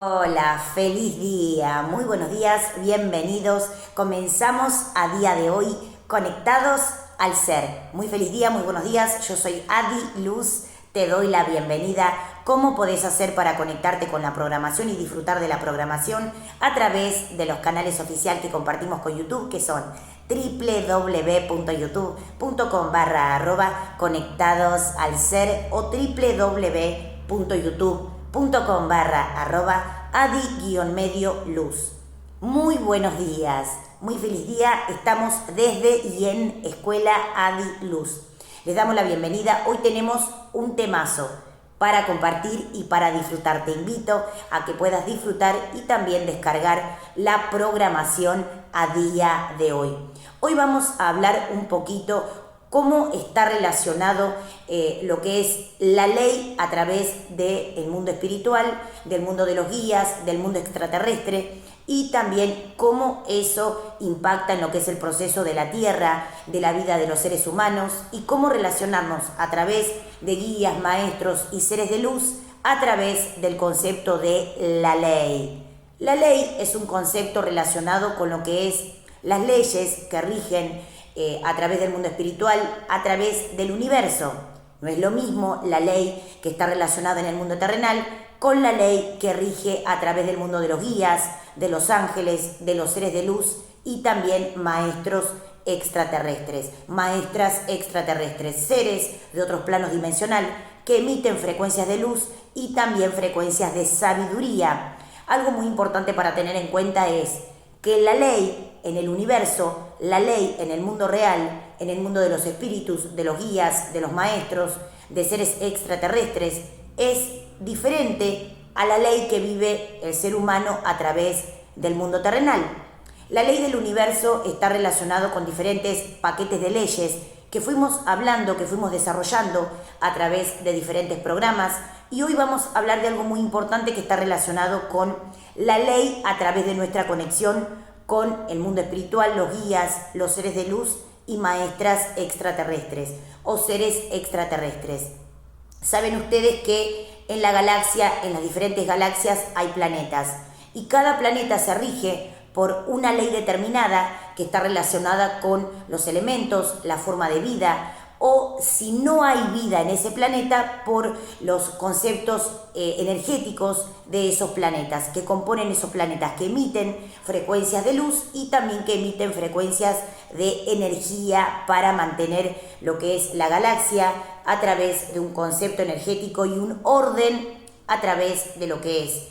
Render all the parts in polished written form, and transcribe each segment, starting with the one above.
Hola, feliz día, muy buenos días, bienvenidos. Comenzamos a día de hoy conectados al ser. Muy feliz día, muy buenos días. Yo soy Adi Luz, te doy la bienvenida. ¿Cómo podés hacer para conectarte con la programación y disfrutar de la programación? A través de los canales oficiales que compartimos con YouTube, que son www.youtube.com/conectados al ser o www.youtube.com/adi-medio-luz. Muy buenos días, muy feliz día. Estamos desde y en Escuela Adi Luz. Les damos la bienvenida. Hoy tenemos un temazo para compartir y para disfrutar. Te invito a que puedas disfrutar y también descargar la programación a día de hoy. Hoy vamos a hablar un poquito cómo está relacionado lo que es la ley a través del mundo espiritual, del mundo de los guías, del mundo extraterrestre, y también cómo eso impacta en lo que es el proceso de la Tierra, de la vida de los seres humanos, y cómo relacionarnos a través de guías, maestros y seres de luz a través del concepto de la ley. La ley es un concepto relacionado con lo que es las leyes que rigen a través del mundo espiritual, a través del universo. No es lo mismo la ley que está relacionada en el mundo terrenal con la ley que rige a través del mundo de los guías, de los ángeles, de los seres de luz y también maestros extraterrestres, maestras extraterrestres, seres de otros planos dimensionales que emiten frecuencias de luz y también frecuencias de sabiduría. Algo muy importante para tener en cuenta es que la ley en el universo, la ley en el mundo real, en el mundo de los espíritus, de los guías, de los maestros, de seres extraterrestres, es diferente a la ley que vive el ser humano a través del mundo terrenal. La ley del universo está relacionado con diferentes paquetes de leyes que fuimos hablando, que fuimos desarrollando a través de diferentes programas, y hoy vamos a hablar de algo muy importante que está relacionado con la ley a través de nuestra conexión con el mundo espiritual, los guías, los seres de luz y maestras extraterrestres o seres extraterrestres. Saben ustedes que en la galaxia, en las diferentes galaxias hay planetas, y cada planeta se rige por una ley determinada que está relacionada con los elementos, la forma de vida, o si no hay vida en ese planeta, por los conceptos energéticos de esos planetas, que componen esos planetas, que emiten frecuencias de luz y también que emiten frecuencias de energía para mantener lo que es la galaxia a través de un concepto energético y un orden a través de lo que es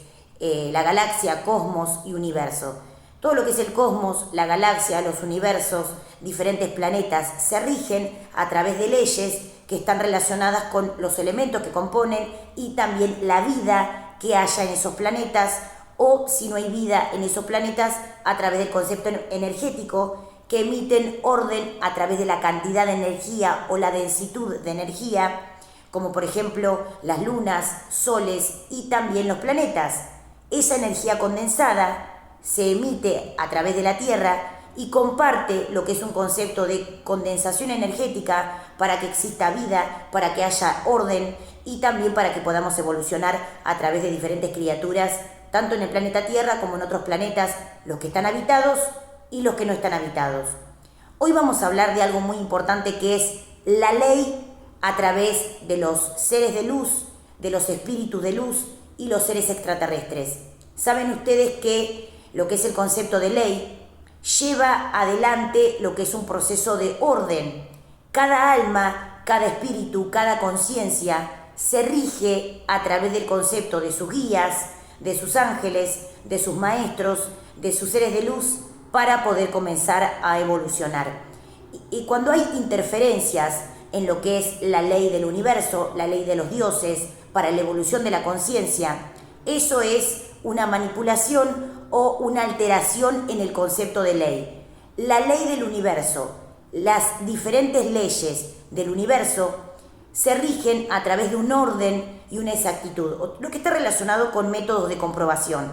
la galaxia, cosmos y universo. Todo lo que es el cosmos, la galaxia, los universos, diferentes planetas, se rigen a través de leyes que están relacionadas con los elementos que componen y también la vida que haya en esos planetas, o si no hay vida en esos planetas, a través del concepto energético, que emiten orden a través de la cantidad de energía o la densitud de energía, como por ejemplo las lunas, soles y también los planetas. Esa energía condensada se emite a través de la Tierra y comparte lo que es un concepto de condensación energética para que exista vida, para que haya orden y también para que podamos evolucionar a través de diferentes criaturas, tanto en el planeta Tierra como en otros planetas, los que están habitados y los que no están habitados. Hoy vamos a hablar de algo muy importante, que es la ley a través de los seres de luz, de los espíritus de luz y los seres extraterrestres. Saben ustedes que lo que es el concepto de ley lleva adelante lo que es un proceso de orden. Cada alma, cada espíritu, cada conciencia se rige a través del concepto de sus guías, de sus ángeles, de sus maestros, de sus seres de luz, para poder comenzar a evolucionar. Y cuando hay interferencias en lo que es la ley del universo, la ley de los dioses, para la evolución de la conciencia, eso es una manipulación o una alteración en el concepto de ley. La ley del universo, las diferentes leyes del universo se rigen a través de un orden y una exactitud, lo que está relacionado con métodos de comprobación.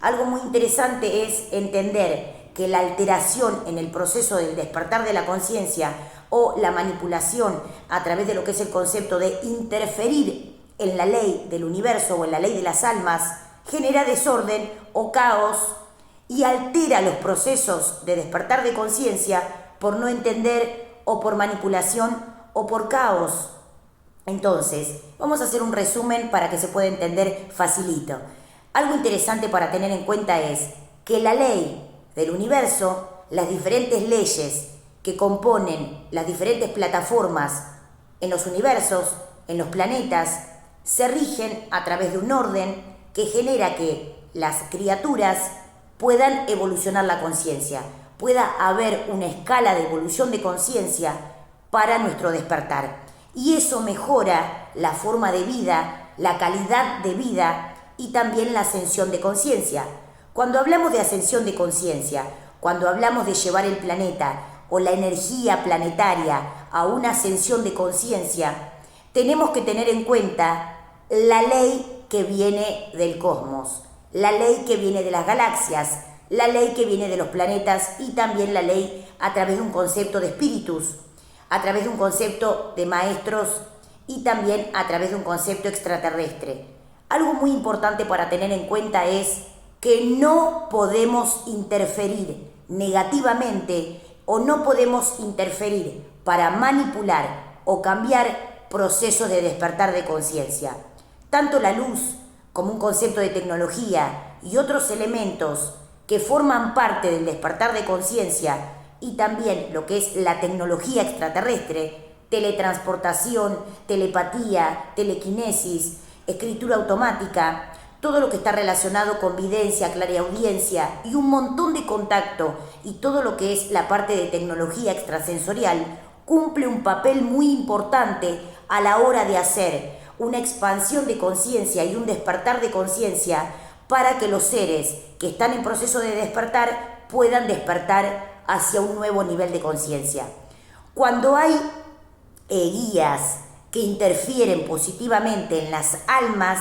Algo muy interesante es entender que la alteración en el proceso del despertar de la conciencia o la manipulación a través de lo que es el concepto de interferir en la ley del universo o en la ley de las almas genera desorden o caos y altera los procesos de despertar de conciencia por no entender o por manipulación o por caos. Entonces, vamos a hacer un resumen para que se pueda entender facilito. Algo interesante para tener en cuenta es que la ley del universo, las diferentes leyes que componen las diferentes plataformas en los universos, en los planetas, se rigen a través de un orden que genera que las criaturas puedan evolucionar la conciencia, pueda haber una escala de evolución de conciencia para nuestro despertar. Y eso mejora la forma de vida, la calidad de vida y también la ascensión de conciencia. Cuando hablamos de ascensión de conciencia, cuando hablamos de llevar el planeta o la energía planetaria a una ascensión de conciencia, tenemos que tener en cuenta la ley que viene del cosmos, la ley que viene de las galaxias, la ley que viene de los planetas y también la ley a través de un concepto de espíritus, a través de un concepto de maestros y también a través de un concepto extraterrestre. Algo muy importante para tener en cuenta es que no podemos interferir negativamente o no podemos interferir para manipular o cambiar procesos de despertar de conciencia. Tanto la luz como un concepto de tecnología y otros elementos que forman parte del despertar de conciencia y también lo que es la tecnología extraterrestre, teletransportación, telepatía, telequinesis, escritura automática, todo lo que está relacionado con videncia, clariaudiencia y un montón de contacto y todo lo que es la parte de tecnología extrasensorial cumple un papel muy importante a la hora de hacer una expansión de conciencia y un despertar de conciencia para que los seres que están en proceso de despertar puedan despertar hacia un nuevo nivel de conciencia. Cuando hay guías que interfieren positivamente en las almas,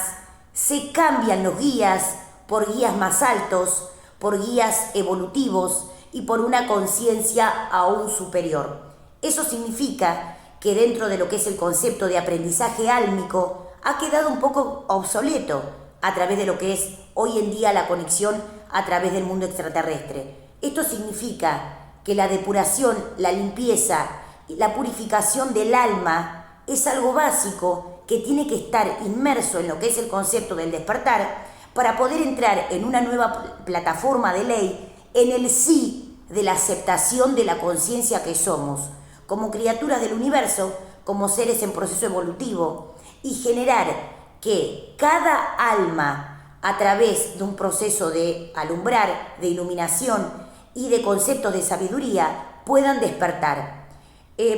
se cambian los guías por guías más altos, por guías evolutivos y por una conciencia aún superior. Eso significa que dentro de lo que es el concepto de aprendizaje álmico ha quedado un poco obsoleto a través de lo que es hoy en día la conexión a través del mundo extraterrestre. Esto significa que la depuración, la limpieza y la purificación del alma es algo básico que tiene que estar inmerso en lo que es el concepto del despertar para poder entrar en una nueva plataforma de ley en el sí de la aceptación de la conciencia que somos, como criaturas del universo, como seres en proceso evolutivo, y generar que cada alma, a través de un proceso de alumbrar, de iluminación y de conceptos de sabiduría, puedan despertar.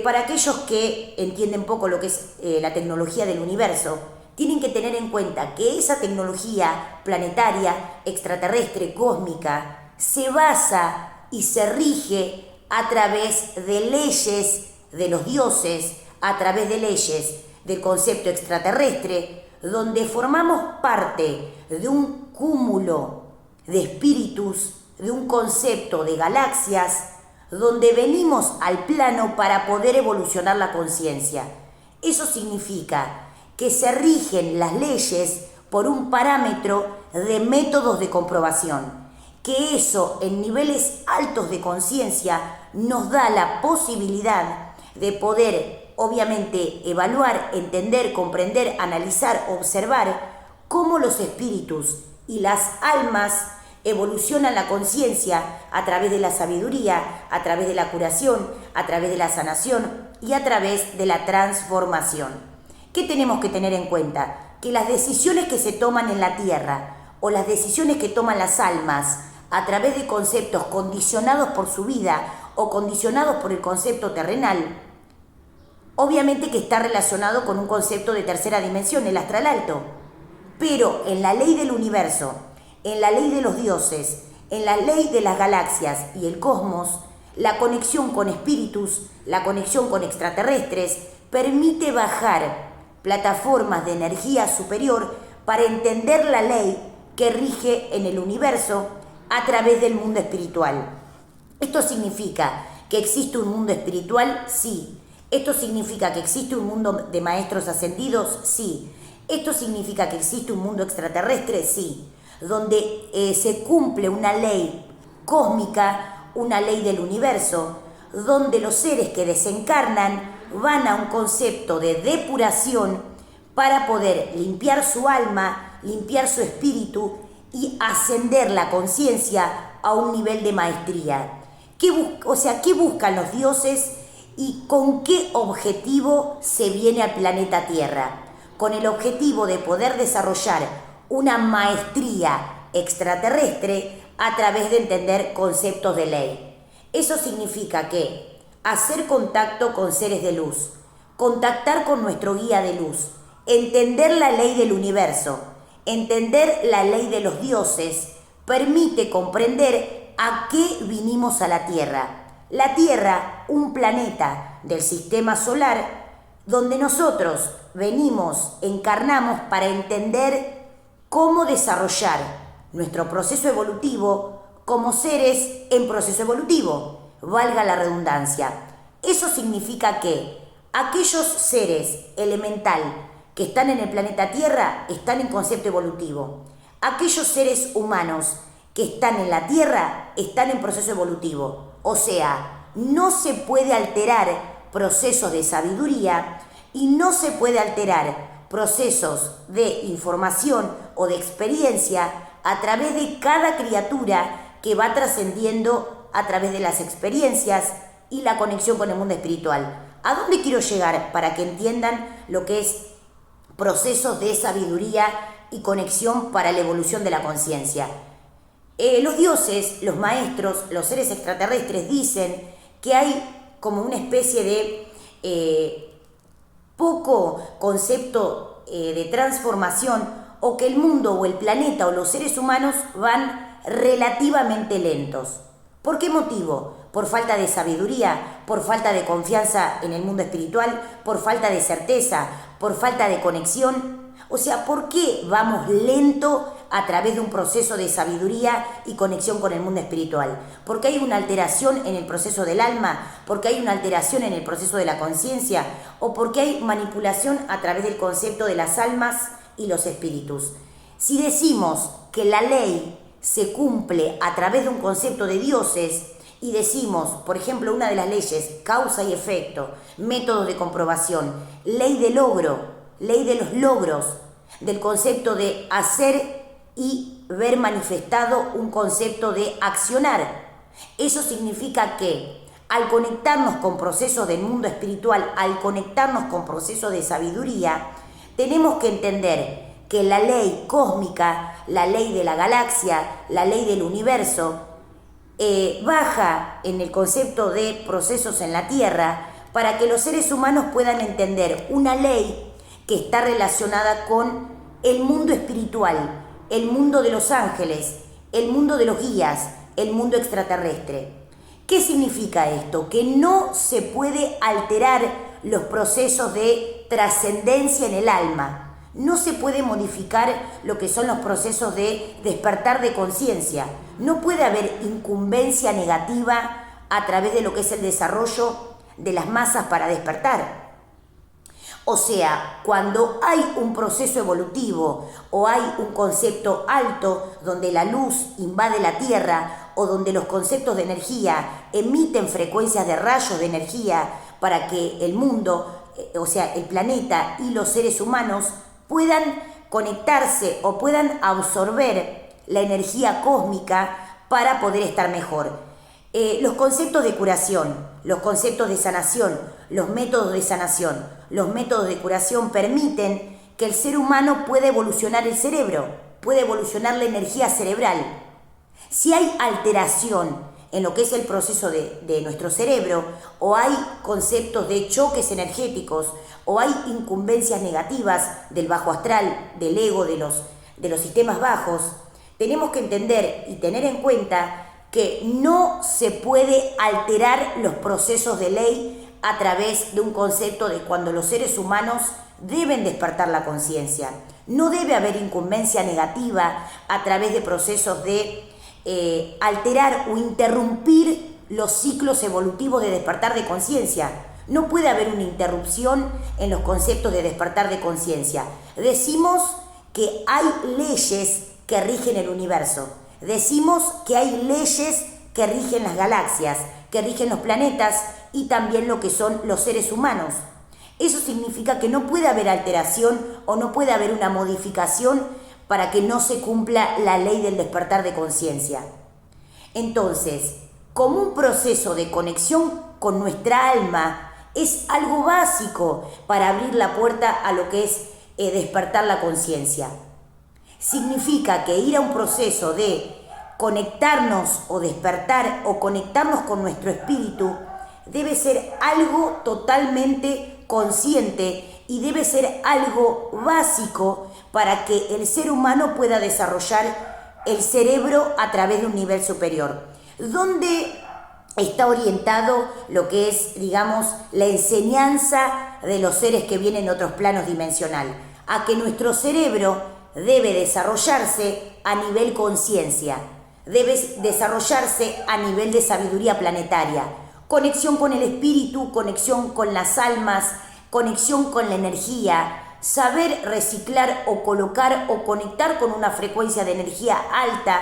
Para aquellos que entienden poco lo que es la tecnología del universo, tienen que tener en cuenta que esa tecnología planetaria, extraterrestre, cósmica, se basa y se rige a través de leyes de los dioses, a través de leyes del concepto extraterrestre, donde formamos parte de un cúmulo de espíritus, de un concepto de galaxias, donde venimos al plano para poder evolucionar la conciencia. Eso significa que se rigen las leyes por un parámetro de métodos de comprobación, que eso en niveles altos de conciencia nos da la posibilidad de poder, obviamente, evaluar, entender, comprender, analizar, observar cómo los espíritus y las almas evolucionan la conciencia a través de la sabiduría, a través de la curación, a través de la sanación y a través de la transformación. ¿Qué tenemos que tener en cuenta? Que las decisiones que se toman en la Tierra o las decisiones que toman las almas a través de conceptos condicionados por su vida o condicionados por el concepto terrenal, obviamente que está relacionado con un concepto de tercera dimensión, el astral alto. Pero en la ley del universo, en la ley de los dioses, en la ley de las galaxias y el cosmos, la conexión con espíritus, la conexión con extraterrestres, permite bajar plataformas de energía superior para entender la ley que rige en el universo a través del mundo espiritual. ¿Esto significa que existe un mundo espiritual? Sí. ¿Esto significa que existe un mundo de maestros ascendidos? Sí. ¿Esto significa que existe un mundo extraterrestre? Sí. donde se cumple una ley cósmica, una ley del universo, donde los seres que desencarnan van a un concepto de depuración para poder limpiar su alma, limpiar su espíritu y ascender la conciencia a un nivel de maestría. ¿Qué buscan los dioses y con qué objetivo se viene al planeta Tierra? Con el objetivo de poder desarrollar una maestría extraterrestre a través de entender conceptos de ley. Eso significa que hacer contacto con seres de luz, contactar con nuestro guía de luz, entender la ley del universo, entender la ley de los dioses, permite comprender a qué vinimos a la Tierra. La Tierra, un planeta del sistema solar, donde nosotros venimos, encarnamos para entender cómo desarrollar nuestro proceso evolutivo como seres en proceso evolutivo, valga la redundancia. Eso significa que aquellos seres elemental que están en el planeta Tierra están en concepto evolutivo. Aquellos seres humanos que están en la Tierra están en proceso evolutivo. O sea, no se puede alterar procesos de sabiduría y no se puede alterar procesos de información o de experiencia a través de cada criatura que va trascendiendo a través de las experiencias y la conexión con el mundo espiritual. ¿A dónde quiero llegar para que entiendan lo que es procesos de sabiduría y conexión para la evolución de la conciencia? Los dioses, los maestros, los seres extraterrestres dicen que hay como una especie de poco concepto de transformación, o que el mundo o el planeta o los seres humanos van relativamente lentos. ¿Por qué motivo? Por falta de sabiduría, por falta de confianza en el mundo espiritual, por falta de certeza, por falta de conexión. O sea, ¿por qué vamos lento a través de un proceso de sabiduría y conexión con el mundo espiritual? Porque hay una alteración en el proceso del alma, porque hay una alteración en el proceso de la conciencia, o porque hay manipulación a través del concepto de las almas y los espíritus. Si decimos que la ley se cumple a través de un concepto de dioses y decimos, por ejemplo, una de las leyes, causa y efecto, métodos de comprobación, ley de logro, ley de los logros, del concepto de hacer y ver manifestado un concepto de accionar. Eso significa que al conectarnos con procesos del mundo espiritual, al conectarnos con procesos de sabiduría, tenemos que entender que la ley cósmica, la ley de la galaxia, la ley del universo, baja en el concepto de procesos en la Tierra para que los seres humanos puedan entender una ley que está relacionada con el mundo espiritual, el mundo de los ángeles, el mundo de los guías, el mundo extraterrestre. ¿Qué significa esto? Que no se puede alterar los procesos de trascendencia en el alma. No se puede modificar lo que son los procesos de despertar de conciencia. No puede haber incumbencia negativa a través de lo que es el desarrollo de las masas para despertar. O sea, cuando hay un proceso evolutivo o hay un concepto alto donde la luz invade la Tierra o donde los conceptos de energía emiten frecuencias de rayos de energía para que el mundo, o sea, el planeta y los seres humanos puedan conectarse o puedan absorber la energía cósmica para poder estar mejor. Los conceptos de curación, los conceptos de sanación, los métodos de sanación, los métodos de curación permiten que el ser humano pueda evolucionar el cerebro, puede evolucionar la energía cerebral. Si hay alteración en lo que es el proceso de nuestro cerebro, o hay conceptos de choques energéticos, o hay incumbencias negativas del bajo astral, del ego, de los sistemas bajos, tenemos que entender y tener en cuenta que no se puede alterar los procesos de ley a través de un concepto de cuando los seres humanos deben despertar la conciencia. No debe haber incumbencia negativa a través de procesos de alterar o interrumpir los ciclos evolutivos de despertar de conciencia. No puede haber una interrupción en los conceptos de despertar de conciencia. Decimos que hay leyes que rigen el universo. Decimos que hay leyes que rigen las galaxias, que rigen los planetas y también lo que son los seres humanos. Eso significa que no puede haber alteración o no puede haber una modificación para que no se cumpla la ley del despertar de conciencia. Entonces, como un proceso de conexión con nuestra alma es algo básico para abrir la puerta a lo que es despertar la conciencia. Significa que ir a un proceso de conectarnos o despertar o conectarnos con nuestro espíritu debe ser algo totalmente consciente y debe ser algo básico para que el ser humano pueda desarrollar el cerebro a través de un nivel superior. ¿Dónde está orientado lo que es, digamos, la enseñanza de los seres que vienen de otros planos dimensionales? A que nuestro cerebro debe desarrollarse a nivel conciencia, debe desarrollarse a nivel de sabiduría planetaria, conexión con el espíritu, conexión con las almas, conexión con la energía, saber reciclar o colocar o conectar con una frecuencia de energía alta,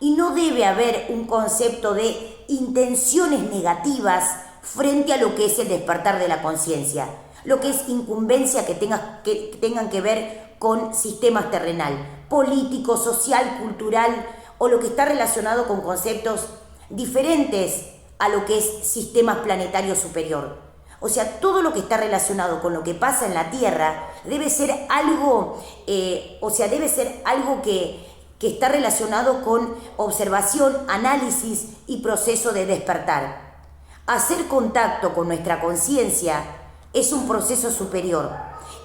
y no debe haber un concepto de intenciones negativas frente a lo que es el despertar de la conciencia, lo que es incumbencia que tengan que ver con sistemas terrenal, político, social, cultural, o lo que está relacionado con conceptos diferentes a lo que es sistemas planetarios superior. O sea, todo lo que está relacionado con lo que pasa en la Tierra debe ser algo, que está relacionado con observación, análisis y proceso de despertar. Hacer contacto con nuestra conciencia es un proceso superior.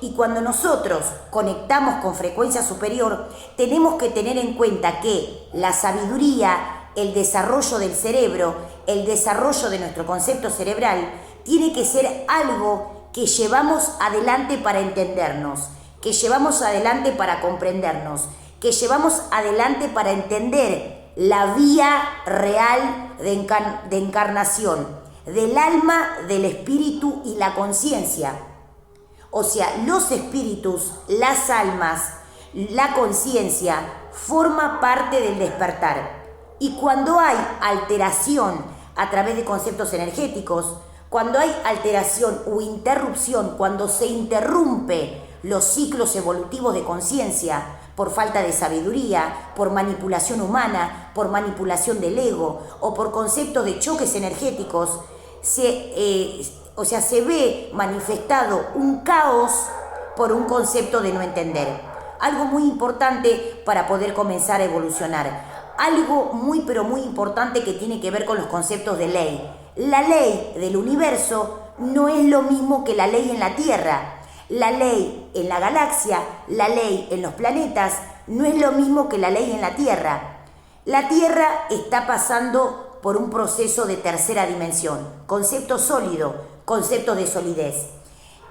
Y cuando nosotros conectamos con frecuencia superior, tenemos que tener en cuenta que la sabiduría, el desarrollo del cerebro, el desarrollo de nuestro concepto cerebral, tiene que ser algo que llevamos adelante para entendernos, que llevamos adelante para comprendernos, que llevamos adelante para entender la vía real de encarnación del alma, del espíritu y la conciencia. O sea, los espíritus, las almas, la conciencia forma parte del despertar. Y cuando hay alteración a través de conceptos energéticos, cuando hay alteración o interrupción, cuando se interrumpe los ciclos evolutivos de conciencia por falta de sabiduría, por manipulación humana, por manipulación del ego o por conceptos de choques energéticos, se ve manifestado un caos por un concepto de no entender. Algo muy importante para poder comenzar a evolucionar. Algo muy pero muy importante que tiene que ver con los conceptos de ley. La ley del universo no es lo mismo que la ley en la Tierra. La ley en la galaxia, la ley en los planetas, no es lo mismo que la ley en la Tierra. La Tierra está pasando por un proceso de tercera dimensión, concepto sólido, concepto de solidez.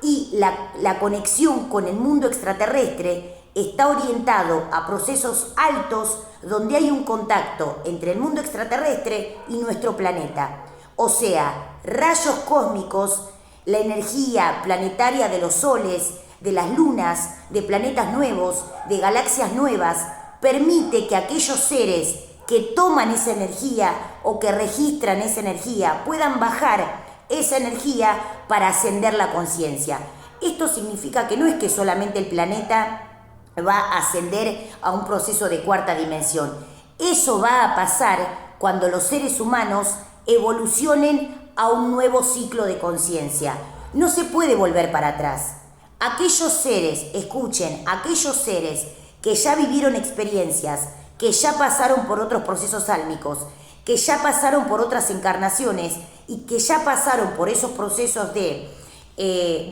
Y la conexión con el mundo extraterrestre está orientado a procesos altos donde hay un contacto entre el mundo extraterrestre y nuestro planeta. O sea, rayos cósmicos, la energía planetaria de los soles, de las lunas, de planetas nuevos, de galaxias nuevas, permite que aquellos seres que toman esa energía o que registran esa energía puedan bajar esa energía para ascender la conciencia. Esto significa que no es que solamente el planeta va a ascender a un proceso de cuarta dimensión. Eso va a pasar cuando los seres humanos evolucionen a un nuevo ciclo de conciencia. No se puede volver para atrás. Aquellos seres, escuchen, aquellos seres que ya vivieron experiencias, que ya pasaron por otros procesos álmicos, que ya pasaron por otras encarnaciones y que ya pasaron por esos procesos de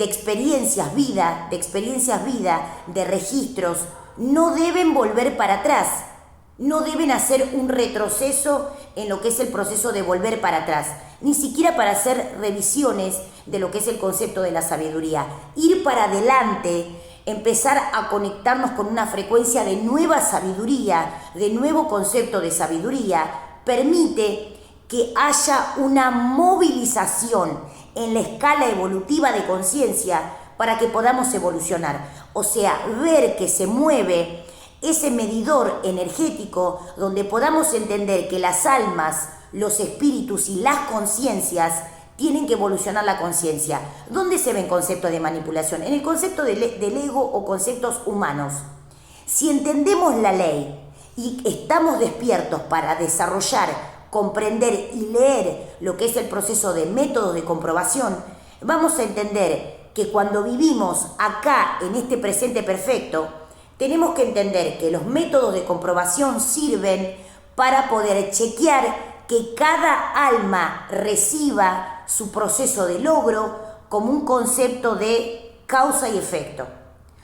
experiencias vida, de registros, no deben volver para atrás. No deben hacer un retroceso en lo que es el proceso de volver para atrás, ni siquiera para hacer revisiones de lo que es el concepto de la sabiduría. Ir para adelante, empezar a conectarnos con una frecuencia de nueva sabiduría, de nuevo concepto de sabiduría, permite que haya una movilización en la escala evolutiva de conciencia para que podamos evolucionar. O sea, ver que se mueve ese medidor energético donde podamos entender que las almas, los espíritus y las conciencias tienen que evolucionar la conciencia. ¿Dónde se ve el concepto de manipulación? En el concepto del ego o conceptos humanos. Si entendemos la ley y estamos despiertos para desarrollar, comprender y leer lo que es el proceso de métodos de comprobación, vamos a entender que cuando vivimos acá en este presente perfecto, tenemos que entender que los métodos de comprobación sirven para poder chequear que cada alma reciba su proceso de logro como un concepto de causa y efecto.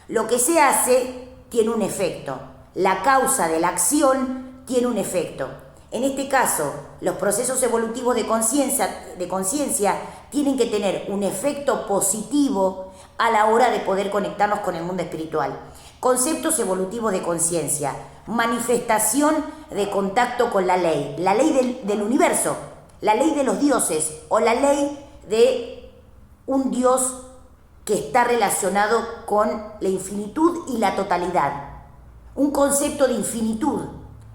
Lo que se hace tiene un efecto. La causa de la acción tiene un efecto. En este caso, los procesos evolutivos de conciencia tienen que tener un efecto positivo a la hora de poder conectarnos con el mundo espiritual. Conceptos evolutivos de conciencia, manifestación de contacto con la ley del universo, la ley de los dioses o la ley de un Dios que está relacionado con la infinitud y la totalidad. Un concepto de infinitud.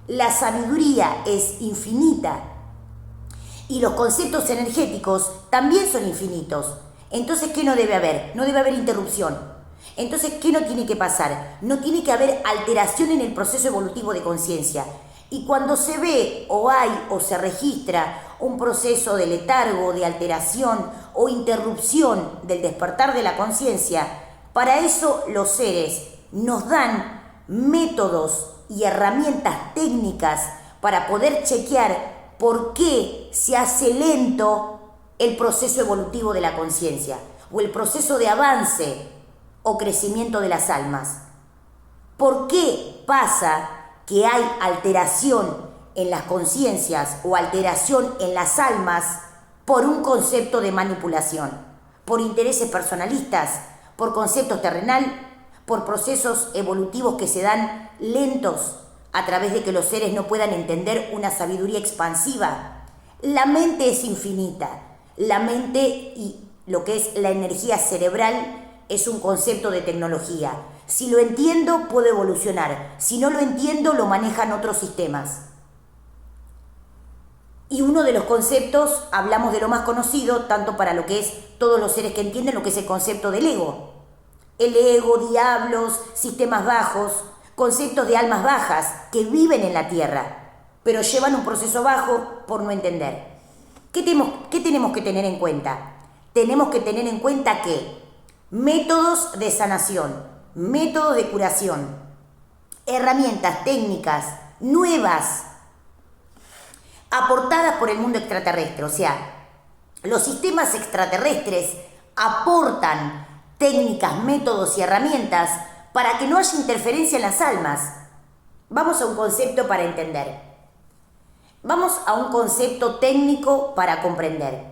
La sabiduría es infinita y los conceptos energéticos también son infinitos. Entonces, ¿qué no debe haber? No debe haber interrupción. Entonces, ¿qué no tiene que pasar? No tiene que haber alteración en el proceso evolutivo de conciencia. Y cuando se ve o hay o se registra un proceso de letargo, de alteración o interrupción del despertar de la conciencia, para eso los seres nos dan métodos y herramientas técnicas para poder chequear por qué se hace lento el proceso evolutivo de la conciencia o el proceso de avance o crecimiento de las almas. ¿Por qué pasa que hay alteración en las conciencias o alteración en las almas por un concepto de manipulación? Por intereses personalistas, por conceptos terrenal, por procesos evolutivos que se dan lentos a través de que los seres no puedan entender una sabiduría expansiva. La mente es infinita. La mente y lo que es la energía cerebral es un concepto de tecnología. Si lo entiendo, puedo evolucionar. Si no lo entiendo, lo manejan otros sistemas. Y uno de los conceptos, hablamos de lo más conocido, tanto para lo que es todos los seres que entienden lo que es el concepto del ego. El ego, diablos, sistemas bajos, conceptos de almas bajas que viven en la tierra, pero llevan un proceso bajo por no entender. ¿Qué tenemos que tener en cuenta? Tenemos que tener en cuenta que métodos de sanación, métodos de curación, herramientas técnicas nuevas aportadas por el mundo extraterrestre. O sea, los sistemas extraterrestres aportan técnicas, métodos y herramientas para que no haya interferencia en las almas. Vamos a un concepto para entender. Vamos a un concepto técnico para comprender.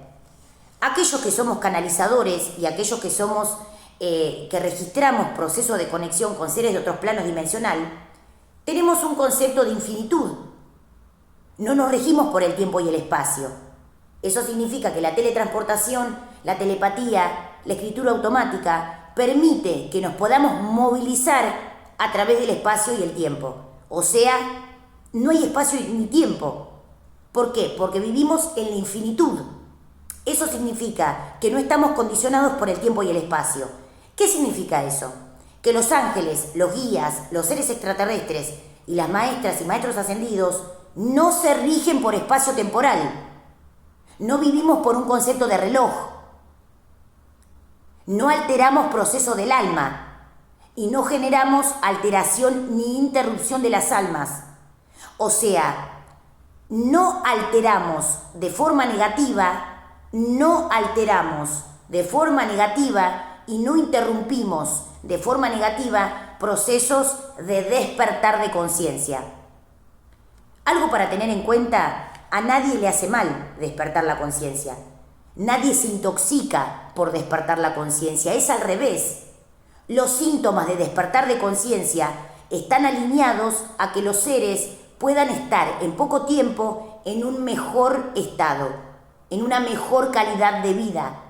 Aquellos que somos canalizadores y aquellos que somos que registramos procesos de conexión con seres de otros planos dimensional, tenemos un concepto de infinitud. No nos regimos por el tiempo y el espacio. Eso significa que la teletransportación, la telepatía, la escritura automática permite que nos podamos movilizar a través del espacio y el tiempo. O sea, no hay espacio ni tiempo. ¿Por qué? Porque vivimos en la infinitud. Eso significa que no estamos condicionados por el tiempo y el espacio. ¿Qué significa eso? Que los ángeles, los guías, los seres extraterrestres y las maestras y maestros ascendidos no se rigen por espacio temporal. No vivimos por un concepto de reloj. No alteramos proceso del alma y no generamos alteración ni interrupción de las almas. O sea, no alteramos de forma negativa, y no interrumpimos de forma negativa procesos de despertar de conciencia. Algo para tener en cuenta, a nadie le hace mal despertar la conciencia. Nadie se intoxica por despertar la conciencia, es al revés. Los síntomas de despertar de conciencia están alineados a que los seres puedan estar en poco tiempo en un mejor estado, en una mejor calidad de vida.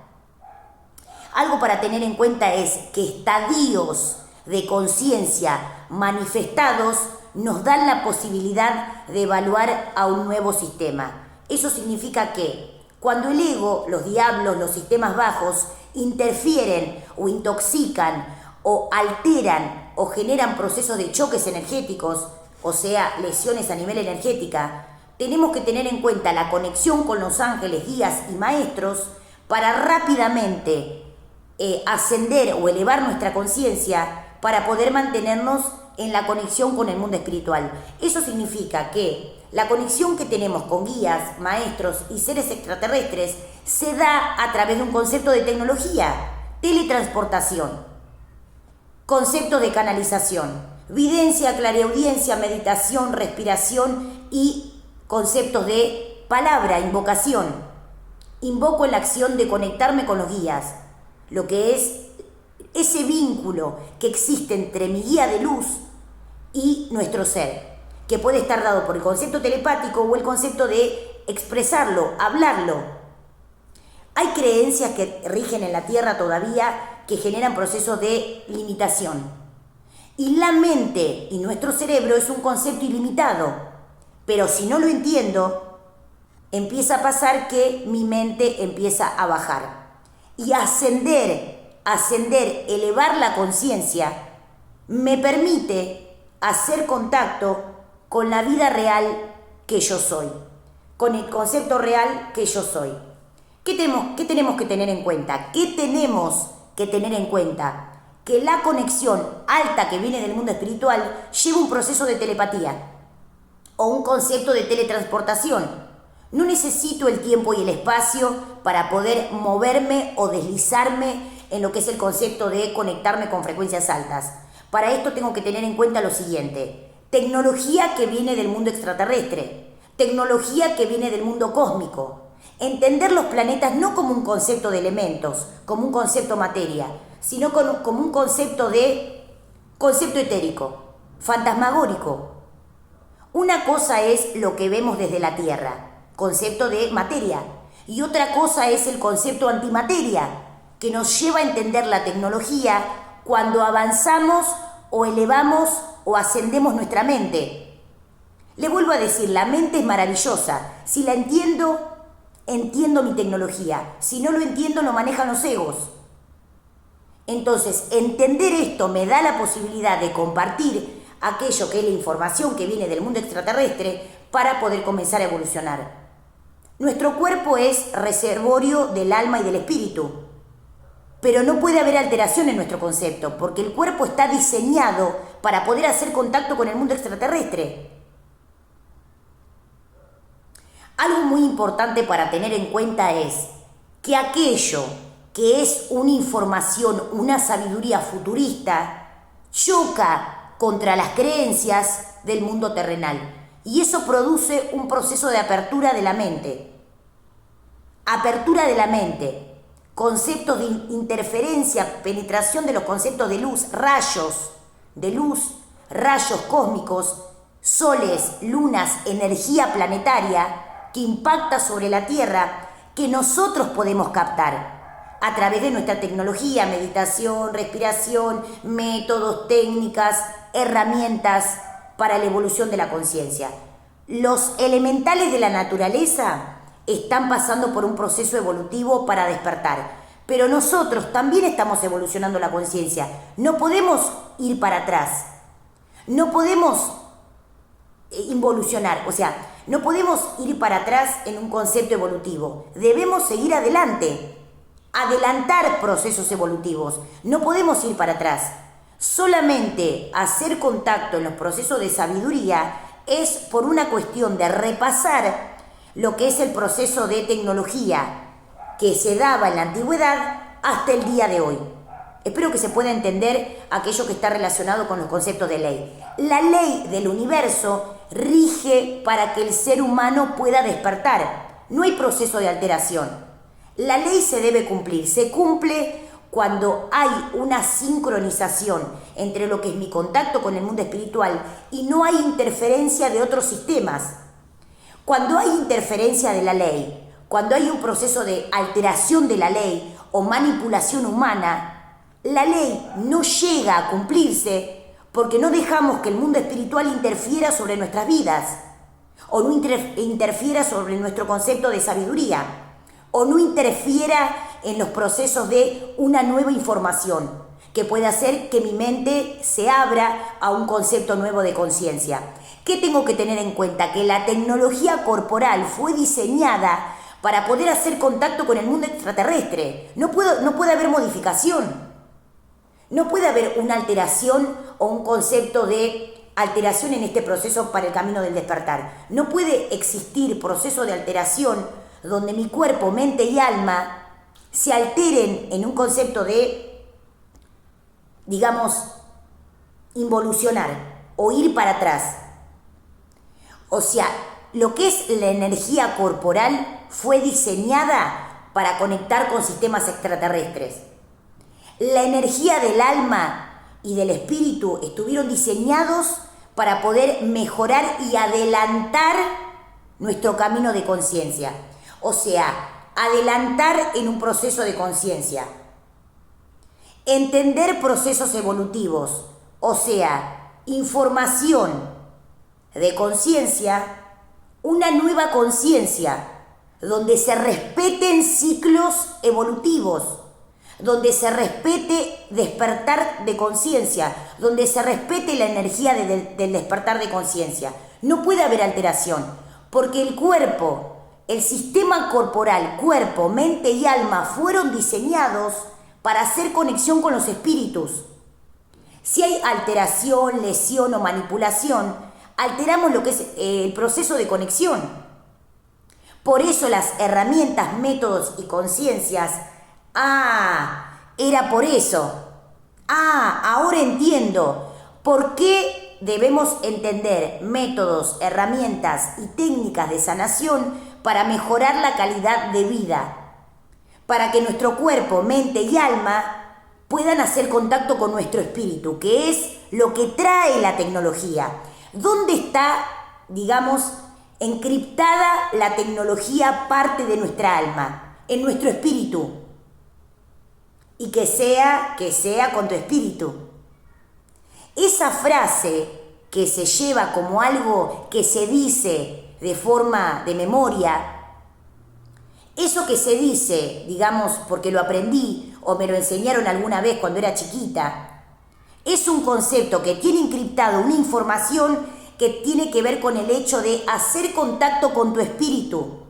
Algo para tener en cuenta es que estadios de conciencia manifestados nos dan la posibilidad de evaluar a un nuevo sistema. Eso significa que cuando el ego, los diablos, los sistemas bajos interfieren o intoxican o alteran o generan procesos de choques energéticos, o sea, lesiones a nivel energética, tenemos que tener en cuenta la conexión con los ángeles, guías y maestros para rápidamente ascender o elevar nuestra conciencia para poder mantenernos en la conexión con el mundo espiritual. Eso significa que la conexión que tenemos con guías, maestros y seres extraterrestres se da a través de un concepto de tecnología, teletransportación, concepto de canalización, videncia, clareaudiencia, meditación, respiración y conceptos de palabra, invocación. Invoco en la acción de conectarme con los guías, lo que es ese vínculo que existe entre mi guía de luz y nuestro ser, que puede estar dado por el concepto telepático o el concepto de expresarlo, hablarlo. Hay creencias que rigen en la Tierra todavía que generan procesos de limitación. Y la mente y nuestro cerebro es un concepto ilimitado, pero si no lo entiendo, empieza a pasar que mi mente empieza a bajar. Y ascender, elevar la conciencia, me permite hacer contacto con la vida real que yo soy, con el concepto real que yo soy. ¿Qué tenemos que tener en cuenta? ¿Qué tenemos que tener en cuenta? Que la conexión alta que viene del mundo espiritual lleva un proceso de telepatía o un concepto de teletransportación. No necesito el tiempo y el espacio para poder moverme o deslizarme en lo que es el concepto de conectarme con frecuencias altas. Para esto tengo que tener en cuenta lo siguiente: tecnología que viene del mundo extraterrestre, tecnología que viene del mundo cósmico. Entender los planetas no como un concepto de elementos, como un concepto materia, sino como un concepto etérico, fantasmagórico. Una cosa es lo que vemos desde la Tierra, concepto de materia, y otra cosa es el concepto antimateria, que nos lleva a entender la tecnología cuando avanzamos o elevamos o ascendemos nuestra mente. Le vuelvo a decir, la mente es maravillosa. Si la entiendo, entiendo mi tecnología. Si no lo entiendo, lo manejan los egos. Entonces, entender esto me da la posibilidad de compartir aquello que es la información que viene del mundo extraterrestre para poder comenzar a evolucionar. Nuestro cuerpo es reservorio del alma y del espíritu, pero no puede haber alteración en nuestro concepto, porque el cuerpo está diseñado para poder hacer contacto con el mundo extraterrestre. Algo muy importante para tener en cuenta es que aquello que es una información, una sabiduría futurista, choca contra las creencias del mundo terrenal. Y eso produce un proceso de apertura de la mente. Apertura de la mente, conceptos de interferencia, penetración de los conceptos de luz, rayos cósmicos, soles, lunas, energía planetaria que impacta sobre la Tierra, que nosotros podemos captar a través de nuestra tecnología, meditación, respiración, métodos, técnicas, herramientas para la evolución de la conciencia. Los elementales de la naturaleza están pasando por un proceso evolutivo para despertar, pero nosotros también estamos evolucionando la conciencia. No podemos ir para atrás, no podemos involucionar, o sea, no podemos ir para atrás en un concepto evolutivo. Debemos seguir adelante, adelantar procesos evolutivos. No podemos ir para atrás. Solamente hacer contacto en los procesos de sabiduría es por una cuestión de repasar lo que es el proceso de tecnología que se daba en la antigüedad hasta el día de hoy. Espero que se pueda entender aquello que está relacionado con los conceptos de ley. La ley del universo rige para que el ser humano pueda despertar. No hay proceso de alteración. La ley se debe cumplir. Se cumple cuando hay una sincronización entre lo que es mi contacto con el mundo espiritual y no hay interferencia de otros sistemas. Cuando hay interferencia de la ley, cuando hay un proceso de alteración de la ley o manipulación humana, la ley no llega a cumplirse porque no dejamos que el mundo espiritual interfiera sobre nuestras vidas, o no interfiera sobre nuestro concepto de sabiduría, o no interfiera en los procesos de una nueva información que pueda hacer que mi mente se abra a un concepto nuevo de conciencia. ¿Qué tengo que tener en cuenta? Que la tecnología corporal fue diseñada para poder hacer contacto con el mundo extraterrestre. No puede haber modificación. No puede haber una alteración o un concepto de alteración en este proceso para el camino del despertar. No puede existir proceso de alteración donde mi cuerpo, mente y alma se alteren en un concepto de, digamos, involucionar o ir para atrás. O sea, lo que es la energía corporal fue diseñada para conectar con sistemas extraterrestres. La energía del alma y del espíritu estuvieron diseñados para poder mejorar y adelantar nuestro camino de conciencia. O sea, adelantar en un proceso de conciencia. Entender procesos evolutivos, o sea, información de conciencia, una nueva conciencia, donde se respeten ciclos evolutivos, donde se respete despertar de conciencia, donde se respete la energía del despertar de conciencia. No puede haber alteración, porque el cuerpo, el sistema corporal, cuerpo, mente y alma fueron diseñados para hacer conexión con los espíritus. Si hay alteración, lesión o manipulación, alteramos lo que es el proceso de conexión. Por eso las herramientas, métodos y conciencias, era por eso. Ahora entiendo por qué debemos entender métodos, herramientas y técnicas de sanación para mejorar la calidad de vida, para que nuestro cuerpo, mente y alma puedan hacer contacto con nuestro espíritu, que es lo que trae la tecnología. ¿Dónde está, digamos, encriptada la tecnología parte de nuestra alma? En nuestro espíritu. Y que sea con tu espíritu. Esa frase que se lleva como algo que se dice de forma de memoria, eso que se dice, digamos, porque lo aprendí o me lo enseñaron alguna vez cuando era chiquita, es un concepto que tiene encriptado una información que tiene que ver con el hecho de hacer contacto con tu espíritu.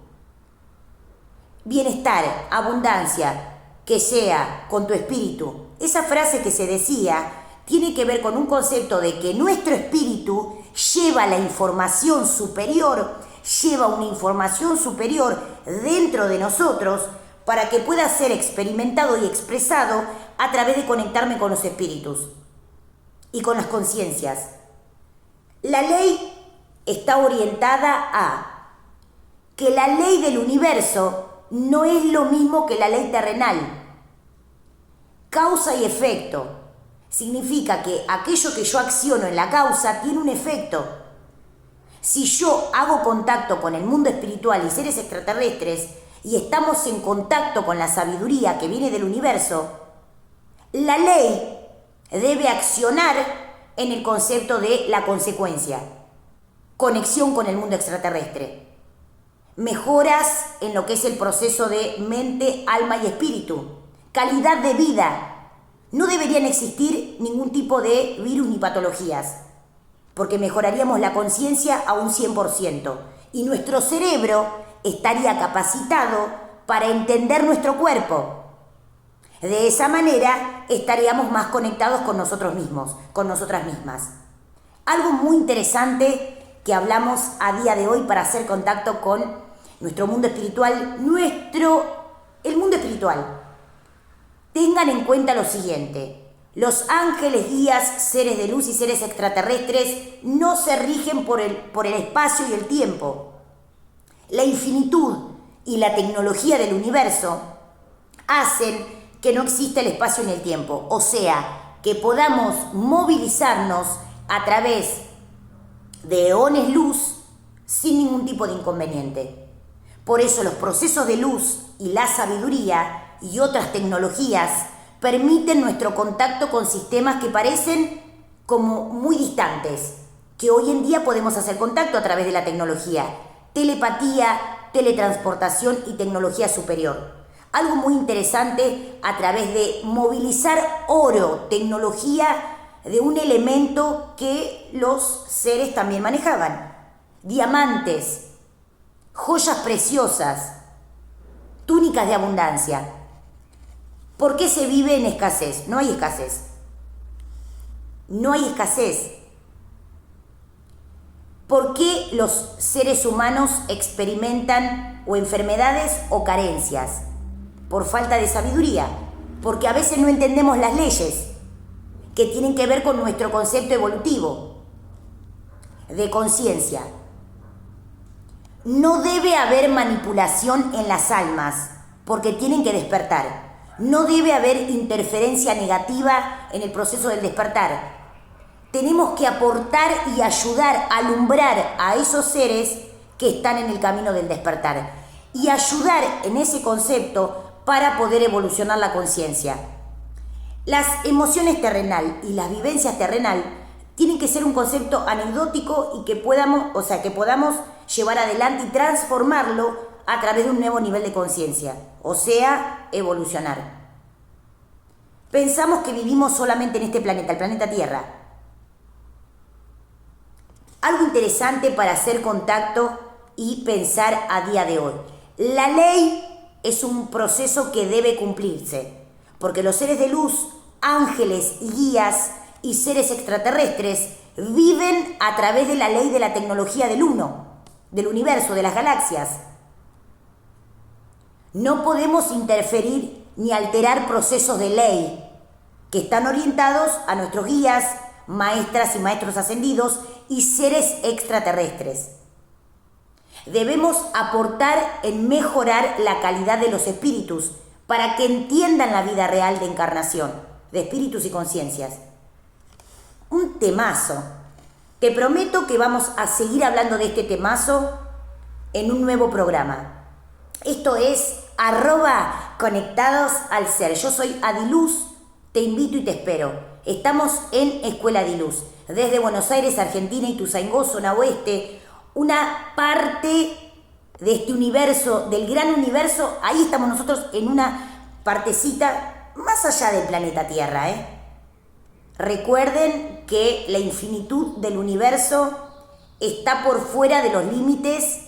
Bienestar, abundancia, que sea con tu espíritu. Esa frase que se decía tiene que ver con un concepto de que nuestro espíritu lleva la información superior, lleva una información superior dentro de nosotros para que pueda ser experimentado y expresado a través de conectarme con los espíritus y con las conciencias. La ley está orientada a que la ley del universo no es lo mismo que la ley terrenal. Causa y efecto. Significa que aquello que yo acciono en la causa tiene un efecto. Si yo hago contacto con el mundo espiritual y seres extraterrestres y estamos en contacto con la sabiduría que viene del universo, la ley debe accionar en el concepto de la consecuencia. Conexión con el mundo extraterrestre. Mejoras en lo que es el proceso de mente, alma y espíritu. Calidad de vida. No deberían existir ningún tipo de virus ni patologías, porque mejoraríamos la conciencia a un 100% y nuestro cerebro estaría capacitado para entender nuestro cuerpo. De esa manera estaríamos más conectados con nosotros mismos, con nosotras mismas. Algo muy interesante que hablamos a día de hoy para hacer contacto con nuestro mundo espiritual, el mundo espiritual. Tengan en cuenta lo siguiente: los ángeles, guías, seres de luz y seres extraterrestres no se rigen por el espacio y el tiempo. La infinitud y la tecnología del universo hacen que no exista el espacio ni el tiempo, o sea, que podamos movilizarnos a través de eones luz sin ningún tipo de inconveniente. Por eso los procesos de luz y la sabiduría y otras tecnologías permiten nuestro contacto con sistemas que parecen como muy distantes, que hoy en día podemos hacer contacto a través de la tecnología, telepatía, teletransportación y tecnología superior. Algo muy interesante a través de movilizar oro, tecnología de un elemento que los seres también manejaban. Diamantes, joyas preciosas, túnicas de abundancia. ¿Por qué se vive en escasez? No hay escasez. No hay escasez. ¿Por qué los seres humanos experimentan o enfermedades o carencias? Por falta de sabiduría. Porque a veces no entendemos las leyes que tienen que ver con nuestro concepto evolutivo de conciencia. No debe haber manipulación en las almas porque tienen que despertar. No debe haber interferencia negativa en el proceso del despertar. Tenemos que aportar y ayudar, alumbrar a esos seres que están en el camino del despertar y ayudar en ese concepto para poder evolucionar la conciencia. Las emociones terrenal y las vivencias terrenal tienen que ser un concepto anecdótico y que podamos llevar adelante y transformarlo a través de un nuevo nivel de conciencia, o sea, evolucionar. Pensamos que vivimos solamente en este planeta, el planeta Tierra. Algo interesante para hacer contacto y pensar a día de hoy. La ley es un proceso que debe cumplirse, porque los seres de luz, ángeles y guías y seres extraterrestres viven a través de la ley de la tecnología del uno, del universo, de las galaxias. No podemos interferir ni alterar procesos de ley que están orientados a nuestros guías, maestras y maestros ascendidos y seres extraterrestres. Debemos aportar en mejorar la calidad de los espíritus para que entiendan la vida real de encarnación, de espíritus y conciencias. Un temazo. Te prometo que vamos a seguir hablando de este temazo en un nuevo programa. Esto es @conectados al ser. Yo soy Adiluz, te invito y te espero. Estamos en Escuela Adiluz, desde Buenos Aires, Argentina, Ituzaingó, zona oeste, una parte de este universo, del gran universo. Ahí estamos nosotros en una partecita más allá del planeta Tierra, Recuerden que la infinitud del universo está por fuera de los límites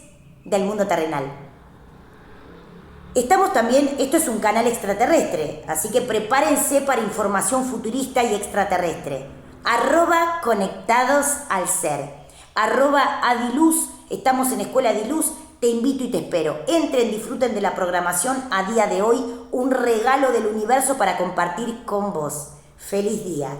del mundo terrenal. Estamos también, esto es un canal extraterrestre, así que prepárense para información futurista y extraterrestre. @conectados al ser. @Adiluz, estamos en Escuela Adiluz, te invito y te espero. Entren, disfruten de la programación a día de hoy, un regalo del universo para compartir con vos. ¡Feliz día!